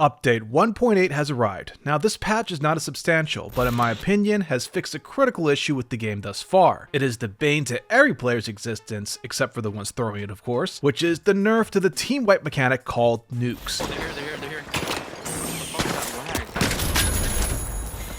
Update 1.8 has arrived. Now this patch is not as substantial, but in my opinion has fixed a critical issue with the game thus far. It is the bane to every player's existence, except for the ones throwing it of course, which is the nerf to the team wipe mechanic called nukes. They're here.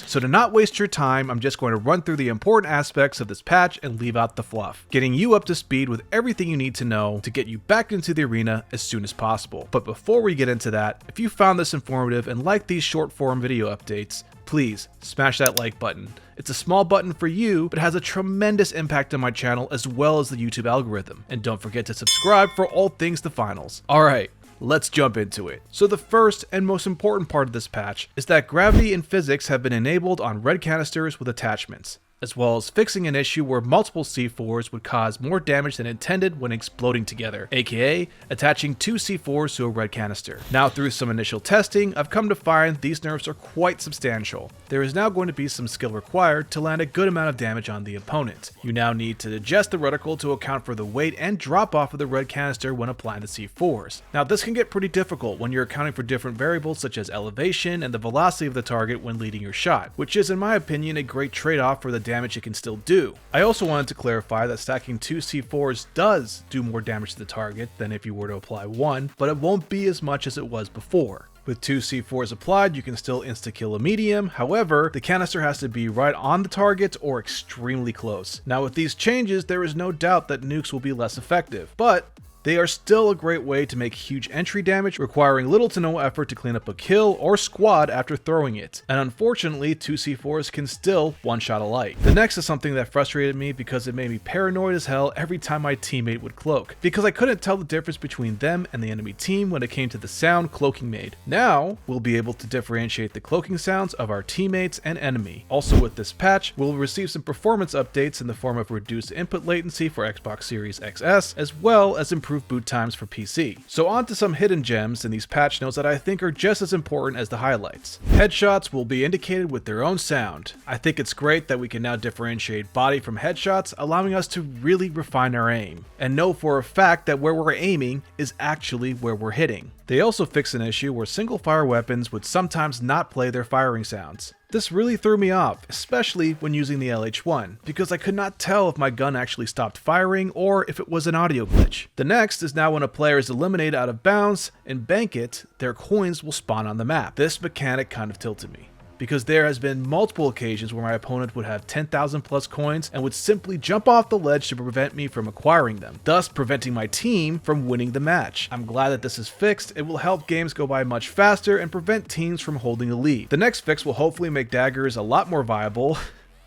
So to not waste your time, I'm just going to run through the important aspects of this patch and leave out the fluff, getting you up to speed with everything you need to know to get you back into the arena as soon as possible. But before we get into that, if you found this informative and like these short form video updates, please smash that like button. It's a small button for you, but has a tremendous impact on my channel as well as the YouTube algorithm. And don't forget to subscribe for all things the finals. Alright. Let's jump into it. So the first and most important part of this patch is that gravity and physics have been enabled on red canisters with attachments, as well as fixing an issue where multiple C4s would cause more damage than intended when exploding together, aka attaching two C4s to a red canister. Now through some initial testing, I've come to find these nerfs are quite substantial. There is now going to be some skill required to land a good amount of damage on the opponent. You now need to adjust the reticle to account for the weight and drop off of the red canister when applying the C4s. Now this can get pretty difficult when you're accounting for different variables such as elevation and the velocity of the target when leading your shot, which is in my opinion a great trade-off for the damage it can still do. I also wanted to clarify that stacking two C4s does do more damage to the target than if you were to apply one, but it won't be as much as it was before. With two C4s applied, you can still insta-kill a medium, however, the canister has to be right on the target or extremely close. Now with these changes, there is no doubt that nukes will be less effective, but they are still a great way to make huge entry damage, requiring little to no effort to clean up a kill or squad after throwing it. And unfortunately, two C4s can still one-shot a light. The next is something that frustrated me because it made me paranoid as hell every time my teammate would cloak, because I couldn't tell the difference between them and the enemy team when it came to the sound cloaking made. Now, we'll be able to differentiate the cloaking sounds of our teammates and enemy. Also with this patch, we'll receive some performance updates in the form of reduced input latency for Xbox Series XS, as well as improved boot times for PC. So on to some hidden gems in these patch notes that I think are just as important as the highlights. Headshots will be indicated with their own sound. I think it's great that we can now differentiate body from headshots, allowing us to really refine our aim, and know for a fact that where we're aiming is actually where we're hitting. They also fixed an issue where single fire weapons would sometimes not play their firing sounds. This really threw me off, especially when using the LH1, because I could not tell if my gun actually stopped firing or if it was an audio glitch. The next is now when a player is eliminated out of bounds and bank it, their coins will spawn on the map. This mechanic kind of tilted me, because there has been multiple occasions where my opponent would have 10,000 plus coins and would simply jump off the ledge to prevent me from acquiring them, thus preventing my team from winning the match. I'm glad that this is fixed. It will help games go by much faster and prevent teams from holding a lead. The next fix will hopefully make daggers a lot more viable.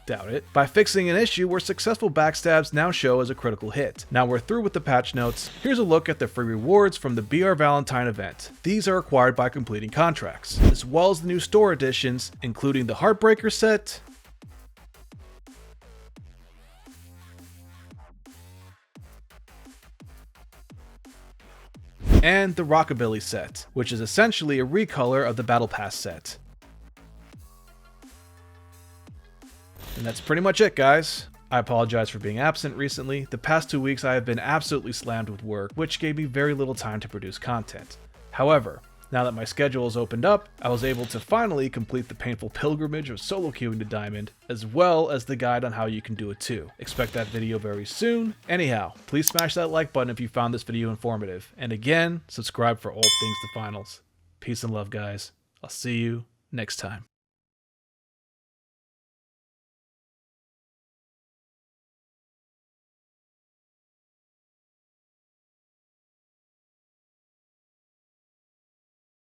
Doubt it, by fixing an issue where successful backstabs now show as a critical hit. Now we're through with the patch notes. Here's a look at the free rewards from the BR Valentine event. These are acquired by completing contracts, as well as the new store editions, including the Heartbreaker set, and the Rockabilly set, which is essentially a recolor of the Battle Pass set. And that's pretty much it, guys. I apologize for being absent recently. The past 2 weeks I have been absolutely slammed with work, which gave me very little time to produce content. However, now that my schedule has opened up, I was able to finally complete the painful pilgrimage of solo queuing to Diamond, as well as the guide on how you can do it too. Expect that video very soon. Anyhow, please smash that like button if you found this video informative. And again, subscribe for all things the finals. Peace and love, guys. I'll see you next time.